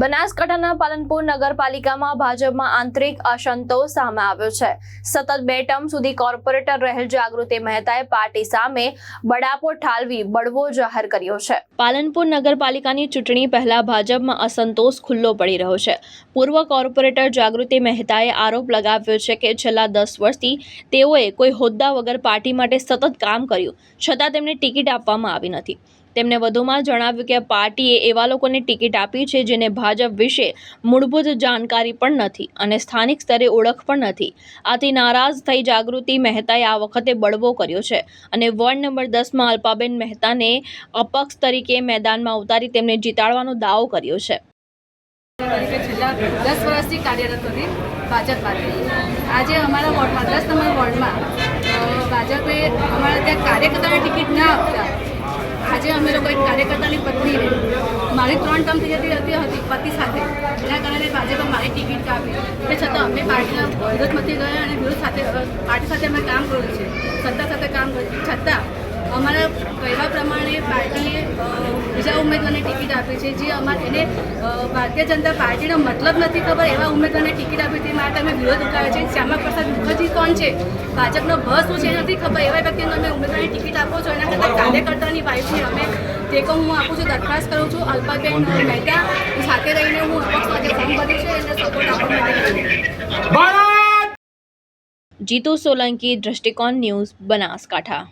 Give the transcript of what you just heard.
બનાસકાંઠાના પાલનપુર નગરપાલિકામાં ભાજપમાં આંતરિક અસંતોષ સામે આવ્યો છે। સતત 2 ટર્મ સુધી કોર્પોરેટર રહેલ જાગૃતિ મહેતાએ પાર્ટી સામે બળાપો ઠાલવી બળવો જાહેર કર્યો છે। પાલનપુર નગરપાલિકાની ચૂંટણી પહેલા ભાજપમાં અસંતોષ ખુલ્લો પડી રહ્યો છે। પૂર્વ કોર્પોરેટર જાગૃતિ મહેતાએ આરોપ લગાવ્યો છે કે છેલ્લા 10 વર્ષથી તેઓએ કોઈ હોદ્દા વગર પાર્ટી માટે સતત કામ કર્યું છતાં તેમને ટિકિટ આપવામાં આવી નથી। તેમણે વધુમાં જણાવ્યું કે પાર્ટીએ એવા લોકોને ટિકિટ આપી છે જેને ભાજપ વિશે મૂળભૂત જાણકારી પણ નથી અને સ્થાનિક સ્તરે ઓળખ પણ નથી। આથી નારાજ થઈ જાગૃતિ મહેતાએ આ વખતે બળવો કર્યો છે અને વોર્ડ નંબર 10માં અલ્પાબેન મહેતાને અપક્ષ તરીકે મેદાનમાં ઉતારી તેમને જીતાડવાનો દાવો કર્યો છે। છેલ્લા 10 વર્ષથી કાર્યરત હતી ભાજપ પાર્ટી। આજે અમારા વોર્ડમાં 10 નંબર વોર્ડમાં ભાજપે અમારા ત્યાં કાર્યકર્તાને ટિકિટ ના આપતા આજે અમે લોકો એક કાર્યકર્તાની પત્નીને મારી 3 ટર્મ થઈ જતી હતી પતિ સાથે, એના કારણે ભાજપે મારી ટિકિટ કાપી। તે છતાં અમે પાર્ટીના વિરોધમાંથી ગયા અને વિરોધ સાથે પાર્ટી સાથે અમે કામ કર્યું છે, સત્તા સાથે કામ કર્યું છતાં અમારા કહેવા પ્રમાણે પાર્ટીએ બીજા ઉમેદવારને ટિકિટ આપી છે જે એને ભારતીય જનતા પાર્ટીનો મતલબ નથી ખબર એવા ઉમેદવારને ટિકિટ આપી તે માટે અમે વિરોધ ઉઠાવ્યો છે। શ્યામા પ્રસાદ મુખર્જી કોણ છે, ભાજપનો ભ શું છે નથી ખબર એવા વ્યક્તિને અમે ઉમેદવારને ટિકિટ આપો છો, એના કરતાં કાર્યકર્તાની વાઇફની અમે ટેકો હું આપું છું, દરખાસ્ત કરું છું। અલ્પાબેન મહેતા સાથે રહીને હું અપક્ષ સાથે સંઘ બની છે એને સપોર્ટ આપવા માટે। જીતુ સોલંકી, દ્રષ્ટિકોણ ન્યૂઝ, બનાસકાંઠા।